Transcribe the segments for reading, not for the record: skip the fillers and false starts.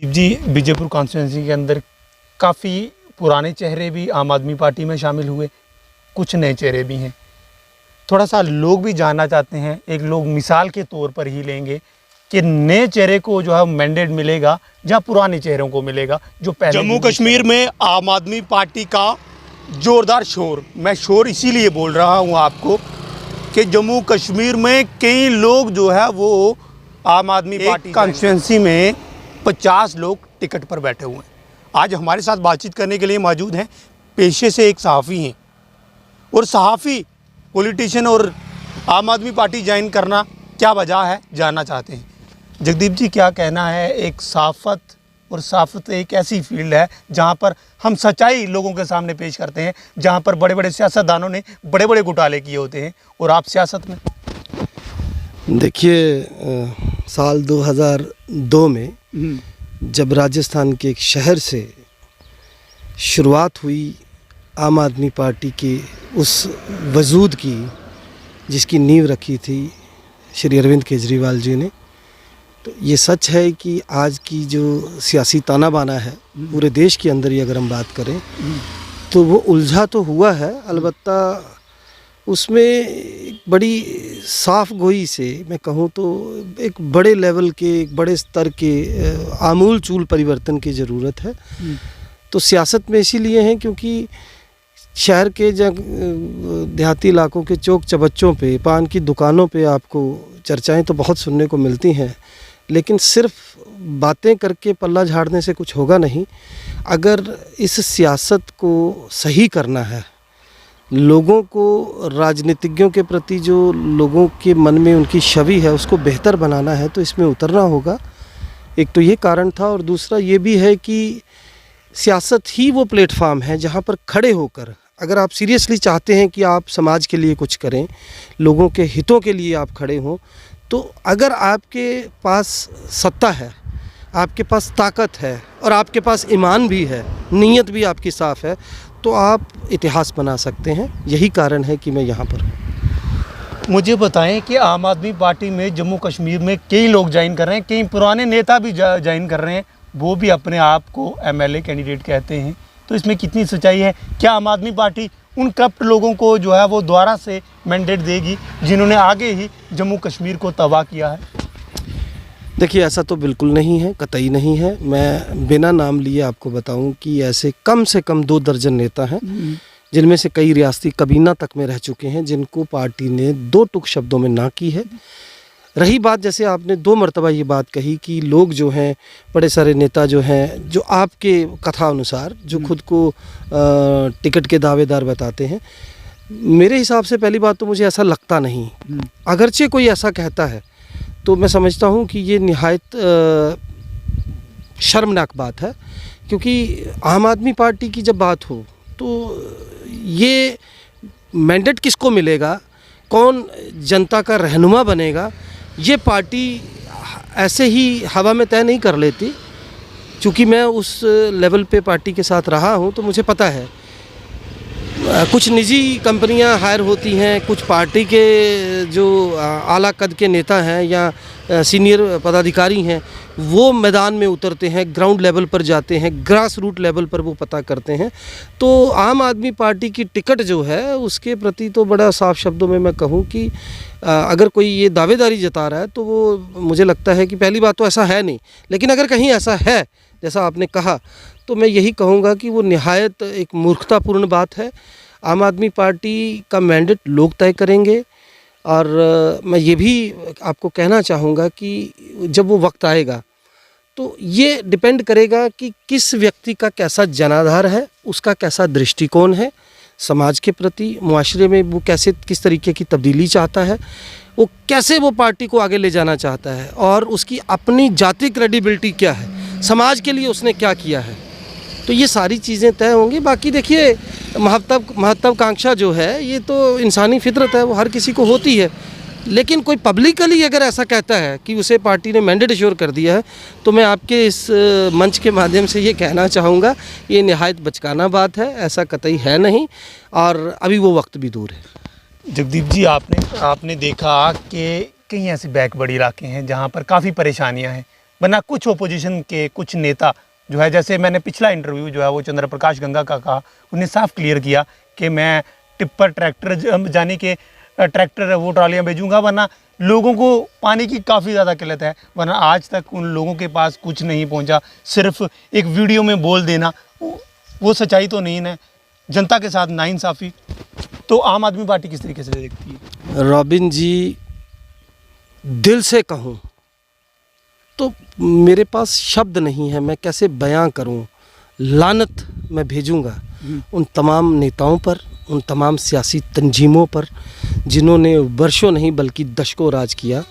जी, Bijepur constituency के अंदर काफ़ी पुराने चेहरे भी आम आदमी पार्टी में शामिल हुए, कुछ नए चेहरे भी हैं। थोड़ा सा लोग भी जानना चाहते हैं, एक लोग मिसाल के तौर पर ही लेंगे कि नए चेहरे को जो है मैंडेट मिलेगा जहां पुराने चेहरों को मिलेगा जो पहले। जम्मू कश्मीर में आम आदमी पार्टी का ज़ोरदार शोर, मैं शोर इसीलिए बोल रहा हूं आपको कि जम्मू कश्मीर में कई लोग जो है वो आम आदमी पार्टी कॉन्स्टिट्यूंसी में 50 लोग टिकट पर बैठे हुए हैं। आज हमारे साथ बातचीत करने के लिए मौजूद हैं, पेशे से एक सहाफ़ी हैं और सहाफ़ी पॉलिटिशियन और आम आदमी पार्टी ज्वाइन करना क्या वजह है जानना चाहते हैं। जगदीप जी, क्या कहना है, एक सहाफ़त और सहाफ़त एक ऐसी फील्ड है जहां पर हम सच्चाई लोगों के सामने पेश करते हैं, जहां पर बड़े बड़े सियासतदानों ने बड़े बड़े घोटाले किए होते हैं और आप सियासत में। देखिए, साल 2002 में जब राजस्थान के एक शहर से शुरुआत हुई आम आदमी पार्टी के उस वजूद की जिसकी नींव रखी थी श्री अरविंद केजरीवाल जी ने, तो ये सच है कि आज की जो सियासी ताना बाना है पूरे देश के अंदर ही अगर हम बात करें तो वो उलझा तो हुआ है, अलबत्ता उसमें एक बड़ी साफ गोई से मैं कहूँ तो एक बड़े लेवल के, एक बड़े स्तर के आमूल चूल परिवर्तन की ज़रूरत है। तो सियासत में इसीलिए है क्योंकि शहर के देहाती इलाकों के चौक चबच्चों पे, पान की दुकानों पे आपको चर्चाएं तो बहुत सुनने को मिलती हैं, लेकिन सिर्फ बातें करके पल्ला झाड़ने से कुछ होगा नहीं। अगर इस सियासत को सही करना है, लोगों को राजनीतिज्ञों के प्रति जो लोगों के मन में उनकी छवि है उसको बेहतर बनाना है, तो इसमें उतरना होगा। एक तो ये कारण था और दूसरा ये भी है कि सियासत ही वो प्लेटफार्म है जहाँ पर खड़े होकर अगर आप सीरियसली चाहते हैं कि आप समाज के लिए कुछ करें, लोगों के हितों के लिए आप खड़े हों, तो अगर आपके पास सत्ता है, आपके पास ताकत है और आपके पास ईमान भी है, नीयत भी आपकी साफ़ है, तो आप इतिहास बना सकते हैं। यही कारण है कि मैं यहाँ पर हूँ। मुझे बताएं कि आम आदमी पार्टी में जम्मू कश्मीर में कई लोग ज्वाइन कर रहे हैं, कई पुराने नेता भी ज्वाइन कर रहे हैं, वो भी अपने आप को एमएलए कैंडिडेट कहते हैं, तो इसमें कितनी सच्चाई है? क्या आम आदमी पार्टी उन करप्ट लोगों को जो है वो दोबारा से मैंडेट देगी जिन्होंने आगे ही जम्मू कश्मीर को तबाह किया है? देखिए, ऐसा तो बिल्कुल नहीं है, कतई नहीं है। मैं बिना नाम लिए आपको बताऊं कि ऐसे कम से कम 2 दर्जन नेता हैं जिनमें से कई रियासती कबीना तक में रह चुके हैं, जिनको पार्टी ने 2 टूक शब्दों में ना की है। रही बात, जैसे आपने 2 मरतबा ये बात कही कि लोग जो हैं, बड़े सारे नेता जो हैं, जो आपके कथा अनुसार जो खुद को टिकट के दावेदार बताते हैं, मेरे हिसाब से पहली बात तो मुझे ऐसा लगता नहीं। अगरचे कोई ऐसा कहता है तो मैं समझता हूँ कि ये निहायत शर्मनाक बात है, क्योंकि आम आदमी पार्टी की जब बात हो तो ये मैंडेट किसको मिलेगा, कौन जनता का रहनुमा बनेगा, ये पार्टी ऐसे ही हवा में तय नहीं कर लेती। चूँकि मैं उस लेवल पे पार्टी के साथ रहा हूँ तो मुझे पता है, कुछ निजी कंपनियां हायर होती हैं, कुछ पार्टी के जो आला कद के नेता हैं या सीनियर पदाधिकारी हैं वो मैदान में उतरते हैं, ग्राउंड लेवल पर जाते हैं, ग्रास रूट लेवल पर वो पता करते हैं। तो आम आदमी पार्टी की टिकट जो है उसके प्रति तो बड़ा साफ शब्दों में मैं कहूँ कि अगर कोई ये दावेदारी जता रहा है तो वो मुझे लगता है कि पहली बात तो ऐसा है नहीं, लेकिन अगर कहीं ऐसा है जैसा आपने कहा तो मैं यही कहूँगा कि वो निहायत एक मूर्खतापूर्ण बात है। आम आदमी पार्टी का मैंडेट लोग तय करेंगे और मैं ये भी आपको कहना चाहूँगा कि जब वो वक्त आएगा तो ये डिपेंड करेगा कि किस व्यक्ति का कैसा जनाधार है, उसका कैसा दृष्टिकोण है समाज के प्रति, मुआशरे में वो कैसे किस तरीके की तब्दीली चाहता है, वो कैसे वो पार्टी को आगे ले जाना चाहता है और उसकी अपनी जाति क्रेडिबिलिटी क्या है, समाज के लिए उसने क्या किया है। तो ये सारी चीज़ें तय होंगी। बाकी देखिए, महत्वाकांक्षा जो है ये तो इंसानी फितरत है, वो हर किसी को होती है, लेकिन कोई पब्लिकली अगर ऐसा कहता है कि उसे पार्टी ने मैंडेट एश्योर कर दिया है तो मैं आपके इस मंच के माध्यम से ये कहना चाहूँगा, ये निहायत बचकाना बात है, ऐसा कतई है नहीं और अभी वो वक्त भी दूर है। जगदीप जी, आपने देखा कि कई ऐसे बैकवर्ड इलाके हैं जहाँ पर काफ़ी परेशानियाँ हैं, वरना कुछ ओपोजिशन के कुछ नेता जो है, जैसे मैंने पिछला इंटरव्यू जो है वो चंद्र प्रकाश गंगा का कहा, उन्हें साफ क्लियर किया कि मैं टिप्पर ट्रैक्टर जाने के ट्रैक्टर वो ट्रालियाँ भेजूँगा, वरना लोगों को पानी की काफ़ी ज़्यादा किल्लत है, वरना आज तक उन लोगों के पास कुछ नहीं पहुँचा। सिर्फ एक वीडियो में बोल देना वो सच्चाई तो नहीं है, जनता के साथ नाइंसाफ़ी। तो आम आदमी पार्टी किस तरीके से देखती है? रॉबिन जी, दिल से कहूँ तो मेरे पास शब्द नहीं है, मैं कैसे बयां करूं। लानत मैं भेजूंगा उन तमाम नेताओं पर, उन तमाम सियासी तंजीमों पर जिन्होंने वर्षों नहीं बल्कि दशकों राज किया।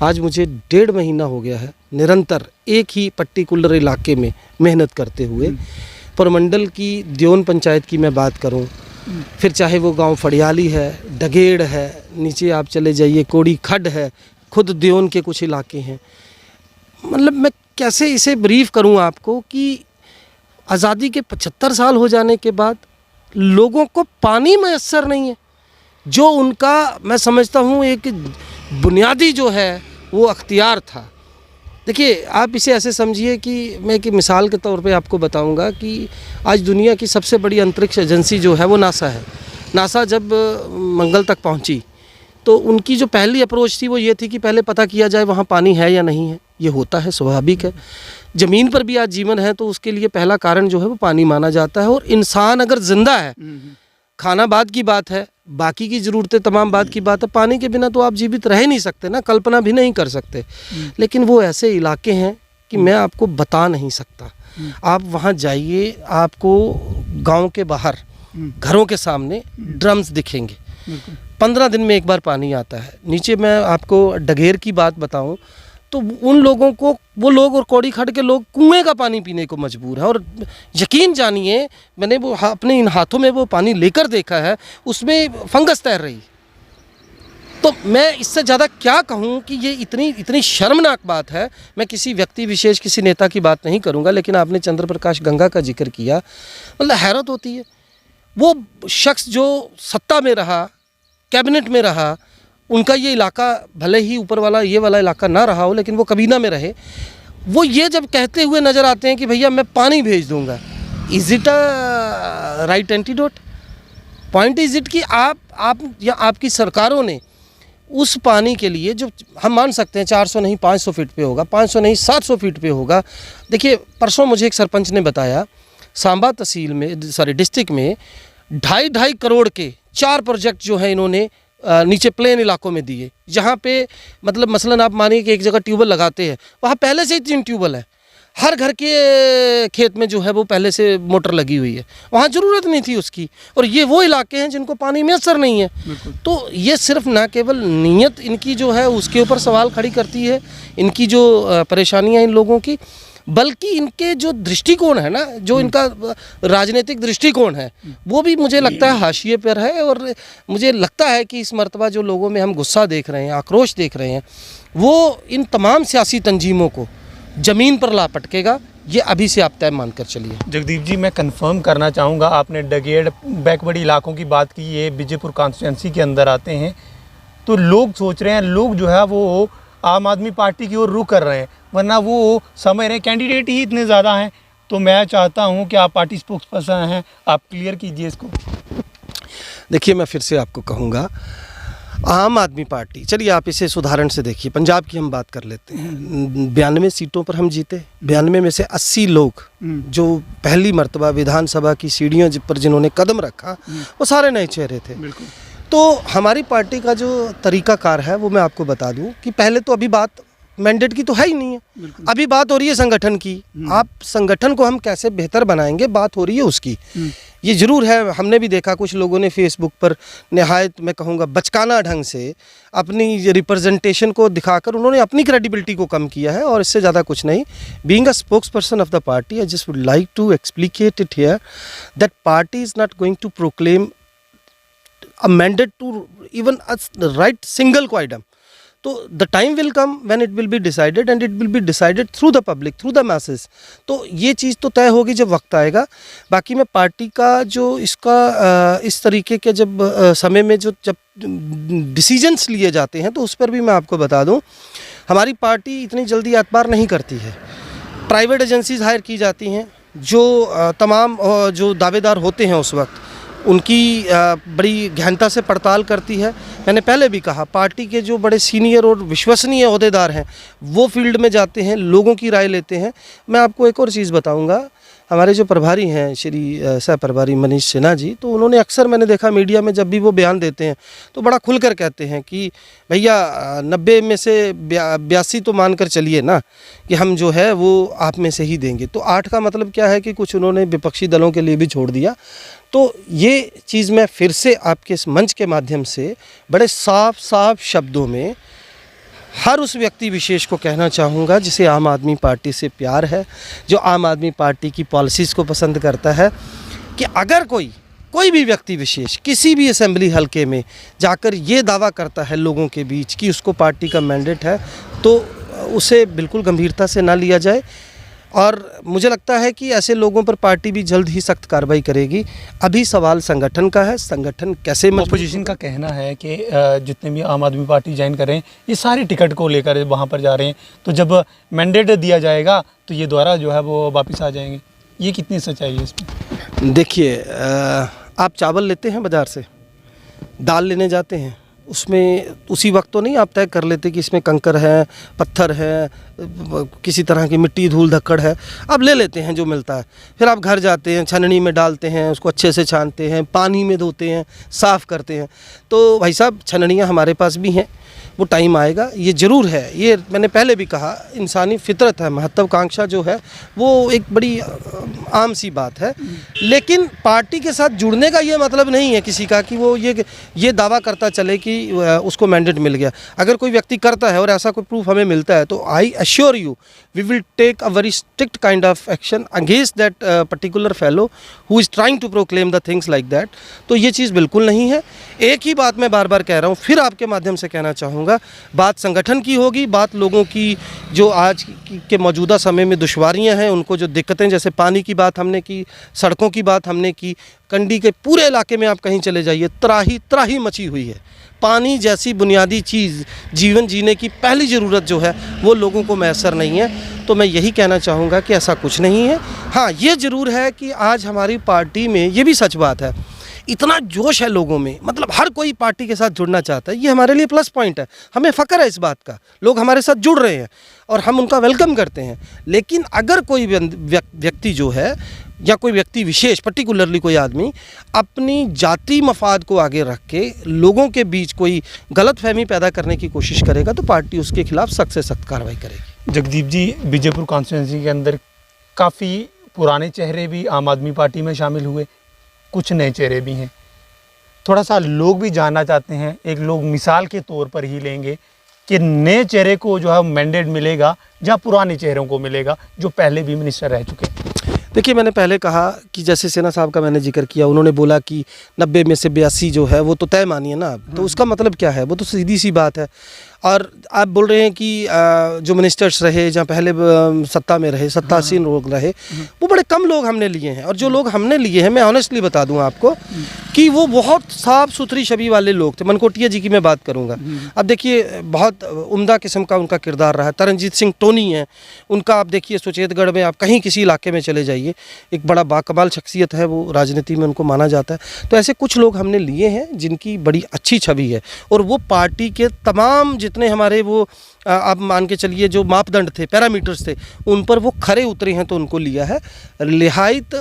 आज मुझे 1.5 महीना हो गया है निरंतर एक ही पर्टिकुलर इलाके में मेहनत करते हुए। परमंडल की द्योन पंचायत की मैं बात करूं, फिर चाहे वो गांव फड़ियाली है, डगेड़ है, नीचे आप चले जाइए कोड़ी खड्ड है, खुद द्योन के कुछ इलाके हैं। मतलब मैं कैसे इसे ब्रीफ करूं आपको कि आज़ादी के 75 साल हो जाने के बाद लोगों को पानी मैसर नहीं है, जो उनका मैं समझता हूं एक बुनियादी जो है वो अख्तियार था। देखिए, आप इसे ऐसे समझिए कि मैं एक मिसाल के तौर पे आपको बताऊंगा कि आज दुनिया की सबसे बड़ी अंतरिक्ष एजेंसी जो है वो नासा है। नासा जब मंगल तक पहुंची तो उनकी जो पहली अप्रोच थी वो ये थी कि पहले पता किया जाए वहाँ पानी है या नहीं है। ये होता है, स्वाभाविक है। ज़मीन पर भी आज जीवन है तो उसके लिए पहला कारण जो है वो पानी माना जाता है। और इंसान अगर ज़िंदा है, खाना बाद की बात है, बाकी की ज़रूरतें तमाम बात की बात है, पानी के बिना तो आप जीवित रह नहीं सकते ना, कल्पना भी नहीं कर सकते। लेकिन वो ऐसे इलाके हैं कि मैं आपको बता नहीं सकता। आप वहाँ जाइए, आपको गांव के बाहर घरों के सामने ड्रम्स दिखेंगे। 15 दिन में एक बार पानी आता है। नीचे मैं आपको डगेर की बात बताऊं तो उन लोगों को, वो लोग और कौड़ी खड़ के लोग कुएं का पानी पीने को मजबूर है। और यकीन जानिए, मैंने वो अपने इन हाथों में वो पानी लेकर देखा है, उसमें फंगस तैर रही। तो मैं इससे ज़्यादा क्या कहूँ कि ये इतनी शर्मनाक बात है। मैं किसी व्यक्ति विशेष, किसी नेता की बात नहीं करूँगा, लेकिन आपने चंद्र प्रकाश गंगा का जिक्र किया, मतलब हैरत होती है। वो शख्स जो सत्ता में रहा, कैबिनेट में रहा, उनका ये इलाका भले ही ऊपर वाला ये वाला इलाका ना रहा हो, लेकिन वो कबीना में रहे। वो ये जब कहते हुए नज़र आते हैं कि भैया मैं पानी भेज दूंगा, is it a right antidote? Point is it कि आप या आपकी सरकारों ने उस पानी के लिए, जो हम मान सकते हैं 400 नहीं 500 फीट पे होगा, 500 नहीं 700 फीट पे होगा। देखिए, परसों मुझे एक सरपंच ने बताया, सांबा तहसील में, डिस्ट्रिक्ट में 2.5 करोड़ के 4 प्रोजेक्ट जो हैं इन्होंने नीचे प्लेन इलाकों में दिए, जहाँ पे मतलब मसलन आप मानिए कि एक जगह ट्यूबवेल लगाते हैं, वहाँ पहले से ही 3 ट्यूबवेल है, हर घर के खेत में जो है वो पहले से मोटर लगी हुई है, वहाँ ज़रूरत नहीं थी उसकी। और ये वो इलाके हैं जिनको पानी मैसर नहीं है। तो ये सिर्फ ना केवल नीयत इनकी जो है उसके ऊपर सवाल खड़ी करती है, इनकी जो परेशानियाँ इन लोगों की, बल्कि इनके जो दृष्टिकोण है ना, जो इनका राजनीतिक दृष्टिकोण है, वो भी मुझे लगता है हाशिए पर है। और मुझे लगता है कि इस मर्तबा जो लोगों में हम गुस्सा देख रहे हैं, आक्रोश देख रहे हैं, वो इन तमाम सियासी तंजीमों को ज़मीन पर ला पटकेगा। ये अभी से आप तय मानकर चलिए। जगदीप जी, मैं कंफर्म करना चाहूँगा, आपने डगेड़ बैकवर्ड इलाकों की बात की, ये विजयपुर कॉन्स्टिट्यूंसी के अंदर आते हैं। तो लोग सोच रहे हैं, लोग जो है वो आम आदमी पार्टी की ओर रुख कर रहे हैं, वरना वो समझ रहे हैं कैंडिडेट ही इतने ज़्यादा हैं। तो मैं चाहता हूं कि आप पार्टी स्पोक्स पर्सन हैं, आप क्लियर कीजिए इसको। देखिए, मैं फिर से आपको कहूँगा, आम आदमी पार्टी, चलिए आप इसे उदाहरण से देखिए, पंजाब की हम बात कर लेते हैं। 92 सीटों पर हम जीते, 92 में से 80 लोग जो पहली मर्तबा विधानसभा की सीढ़ियों पर जिन्होंने कदम रखा, वो सारे नए चेहरे थे। तो हमारी पार्टी का जो तरीकाकार है वो मैं आपको बता दूं कि पहले तो अभी बात मैंडेट की तो है ही नहीं है, अभी बात हो रही है संगठन की। आप संगठन को हम कैसे बेहतर बनाएंगे, बात हो रही है उसकी। ये ज़रूर है, हमने भी देखा कुछ लोगों ने फेसबुक पर निहायत मैं कहूँगा बचकाना ढंग से अपनी रिप्रेजेंटेशन को दिखाकर उन्होंने अपनी क्रेडिबिलिटी को कम किया है, और इससे ज़्यादा कुछ नहीं। Being a spokesperson of the party, I just would like to explicate it here that party is not going to proclaim a mandate to even a right single quorum. तो the time will come when it will be decided, and it will be decided through the public, through the masses. तो ये चीज़ तो तय होगी जब वक्त आएगा। बाकी मैं पार्टी का जो इसका इस तरीके के जब समय में जब डिसीजंस लिए जाते हैं, तो उस पर भी मैं आपको बता दूं, हमारी पार्टी इतनी जल्दी एतबार नहीं करती है। प्राइवेट एजेंसीज हायर की जाती हैं, जो तमाम जो दावेदार होते हैं उस वक्त उनकी बड़ी गहनता से पड़ताल करती है। मैंने पहले भी कहा, पार्टी के जो बड़े सीनियर और विश्वसनीय ओहदेदार हैं वो फील्ड में जाते हैं, लोगों की राय लेते हैं। मैं आपको एक और चीज़ बताऊंगा, हमारे जो प्रभारी हैं श्री सह प्रभारी मनीष सिन्हा जी, तो उन्होंने अक्सर मैंने देखा मीडिया में जब भी वो बयान देते हैं तो बड़ा खुलकर कहते हैं कि भैया 90 में से 82 तो मानकर चलिए ना कि हम जो है वो आप में से ही देंगे। तो 8 का मतलब क्या है कि कुछ उन्होंने विपक्षी दलों के लिए भी छोड़ दिया। तो ये चीज़ मैं फिर से आपके इस मंच के माध्यम से बड़े साफ शब्दों में हर उस व्यक्ति विशेष को कहना चाहूँगा जिसे आम आदमी पार्टी से प्यार है, जो आम आदमी पार्टी की पॉलिसीज़ को पसंद करता है, कि अगर कोई भी व्यक्ति विशेष किसी भी असेंबली हलके में जाकर ये दावा करता है लोगों के बीच कि उसको पार्टी का मैंडेट है, तो उसे बिल्कुल गंभीरता से ना लिया जाए। और मुझे लगता है कि ऐसे लोगों पर पार्टी भी जल्द ही सख्त कार्रवाई करेगी। अभी सवाल संगठन का है, संगठन कैसे अपोजिशन का कहना है कि जितने भी आम आदमी पार्टी ज्वाइन कर रहे हैं ये सारे टिकट को लेकर वहाँ पर जा रहे हैं, तो जब मैंडेट दिया जाएगा तो ये दोबारा जो है वो वापस आ जाएंगे। ये कितनी सच्चाई है इसमें? देखिए, आप चावल लेते हैं बाज़ार से, दाल लेने जाते हैं, उसमें उसी वक्त तो नहीं आप तय कर लेते कि इसमें कंकर है, पत्थर है, किसी तरह की मिट्टी धूल धक्कड़ है, आप ले लेते हैं जो मिलता है। फिर आप घर जाते हैं, छननी में डालते हैं, उसको अच्छे से छानते हैं, पानी में धोते हैं, साफ़ करते हैं। तो भाई साहब, छननियाँ हमारे पास भी हैं, वो टाइम आएगा। ये ज़रूर है, ये मैंने पहले भी कहा, इंसानी फितरत है, महत्वाकांक्षा जो है वो एक बड़ी आम सी बात है। लेकिन पार्टी के साथ जुड़ने का ये मतलब नहीं है किसी का कि वो ये दावा करता चले कि उसको मैंडेट मिल गया। अगर कोई व्यक्ति करता है और ऐसा कोई प्रूफ हमें मिलता है, तो I assure you we will take a very strict kind of action against that particular fellow who is trying to proclaim the things like that. तो ये चीज़ बिल्कुल नहीं है। एक ही बात मैं बार बार कह रहा हूँ, फिर आपके माध्यम से कहना चाहूँगा, बात संगठन की होगी, बात लोगों की जो आज के मौजूदा समय में दुश्वारियां हैं, उनको जो दिक्कतें, जैसे पानी की बात हमने की, सड़कों की बात हमने की, कंडी के पूरे इलाके में आप कहीं चले जाइए, त्राही मची हुई है। पानी जैसी बुनियादी चीज़, जीवन जीने की पहली ज़रूरत जो है वो लोगों को मैसर नहीं है। तो मैं यही कहना चाहूँगा कि ऐसा कुछ नहीं है। हाँ, ये ज़रूर है कि आज हमारी पार्टी में, ये भी सच बात है, इतना जोश है लोगों में, मतलब हर कोई पार्टी के साथ जुड़ना चाहता है। ये हमारे लिए प्लस पॉइंट है, हमें फ़ख्र है इस बात का। लोग हमारे साथ जुड़ रहे हैं और हम उनका वेलकम करते हैं। लेकिन अगर कोई व्यक्ति जो है, या कोई व्यक्ति विशेष, पर्टिकुलरली कोई आदमी, अपनी जाति मफाद को आगे रख के लोगों के बीच कोई गलतफहमी पैदा करने की कोशिश करेगा, तो पार्टी उसके खिलाफ सख्त से सख्त कार्रवाई करेगी। जगदीप जी, बीजेपुर कॉन्स्टिट्यूंसी के अंदर काफ़ी पुराने चेहरे भी आम आदमी पार्टी में शामिल हुए, कुछ नए चेहरे भी हैं। थोड़ा सा लोग भी जानना चाहते हैं, एक लोग मिसाल के तौर पर ही लेंगे कि नए चेहरे को जो है मैंडेट मिलेगा या पुराने चेहरों को मिलेगा जो पहले भी मिनिस्टर रह चुके हैं? देखिए, मैंने पहले कहा कि जैसे सिन्हा साहब का मैंने जिक्र किया, उन्होंने बोला कि 90 में से 82 जो है वो तो तय मानिए ना। तो उसका मतलब क्या है? वो तो सीधी सी बात है। और आप बोल रहे हैं कि जो मिनिस्टर्स रहे, जहाँ पहले सत्ता में रहे, सत्तासीन लोग रहे, वो बड़े कम लोग हमने लिए हैं। और जो लोग हमने लिए हैं, मैं ऑनेस्टली बता दूं आपको कि वो बहुत साफ़ सुथरी छवि वाले लोग थे। मनकोटिया जी की मैं बात करूंगा। अब देखिए, बहुत उम्दा किस्म का उनका किरदार रहा। तरनजीत सिंह टोनी हैं, उनका आप देखिए सुचेतगढ़ में, आप कहीं किसी इलाके में चले जाइए, एक बड़ा बाकमाल शख्सियत है, वो राजनीति में उनको माना जाता है। तो ऐसे कुछ लोग हमने लिए हैं जिनकी बड़ी अच्छी छवि है, और वो पार्टी के तमाम जितने हमारे वो आप मान के चलिए जो मापदंड थे, पैरामीटर्स थे, उन पर वो खरे उतरे हैं, तो उनको लिया है। लिहायत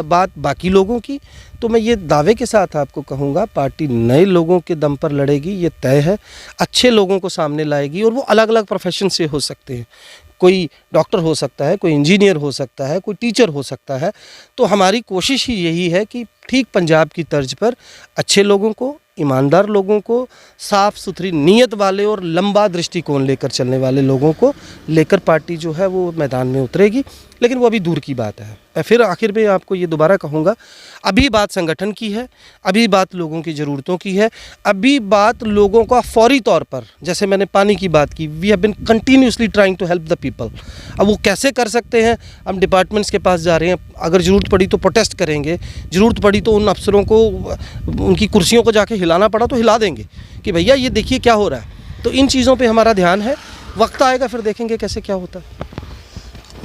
बात बाकी लोगों की, तो मैं ये दावे के साथ आपको कहूँगा, पार्टी नए लोगों के दम पर लड़ेगी, ये तय है। अच्छे लोगों को सामने लाएगी, और वो अलग अलग प्रोफेशन से हो सकते हैं। कोई डॉक्टर हो सकता है, कोई इंजीनियर हो सकता है, कोई टीचर हो सकता है। तो हमारी कोशिश ही यही है कि ठीक पंजाब की तर्ज पर अच्छे लोगों को, ईमानदार लोगों को, साफ़ सुथरी नीयत वाले और लंबा दृष्टिकोण लेकर चलने वाले लोगों को लेकर पार्टी जो है वो मैदान में उतरेगी, लेकिन वो अभी दूर की बात है। मैं फिर आखिर में आपको ये दोबारा कहूँगा, अभी बात संगठन की है, अभी बात लोगों की ज़रूरतों की है, अभी बात लोगों का फौरी तौर पर, जैसे मैंने पानी की बात की, we have been continuously trying to help the people. अब वो कैसे कर सकते हैं, हम डिपार्टमेंट्स के पास जा रहे हैं, अगर ज़रूरत पड़ी तो प्रोटेस्ट करेंगे, ज़रूरत पड़ी तो उन अफसरों को उनकी कुर्सियों को जाके हिलाना पड़ा तो हिला देंगे कि भैया ये देखिए क्या हो रहा है। तो इन चीज़ों पे हमारा ध्यान है, वक्त आएगा फिर देखेंगे कैसे क्या होता है।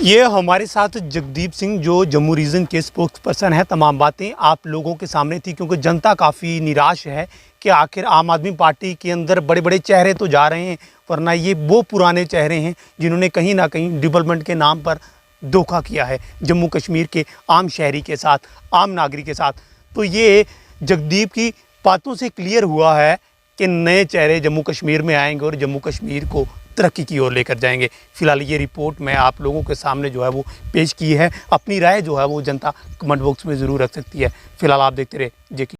ये हमारे साथ जगदीप सिंह जो जम्मू रीजन के स्पोक्स पर्सन है। तमाम बातें आप लोगों के सामने थी, क्योंकि जनता काफ़ी निराश है कि आखिर आम आदमी पार्टी के अंदर बड़े बड़े चेहरे तो जा रहे हैं, वरना ये वो पुराने चेहरे हैं जिन्होंने कहीं ना कहीं डेवलपमेंट के नाम पर धोखा किया है जम्मू कश्मीर के आम शहरी के साथ, आम नागरिक के साथ। तो ये जगदीप की बातों से क्लियर हुआ है कि नए चेहरे जम्मू कश्मीर में आएंगे और जम्मू कश्मीर को तरक्की की ओर लेकर जाएंगे। फिलहाल ये रिपोर्ट मैं आप लोगों के सामने जो है वो पेश की है। अपनी राय जो है वो जनता कमेंट बॉक्स में ज़रूर रख सकती है। फिलहाल आप देखते रहे जेके।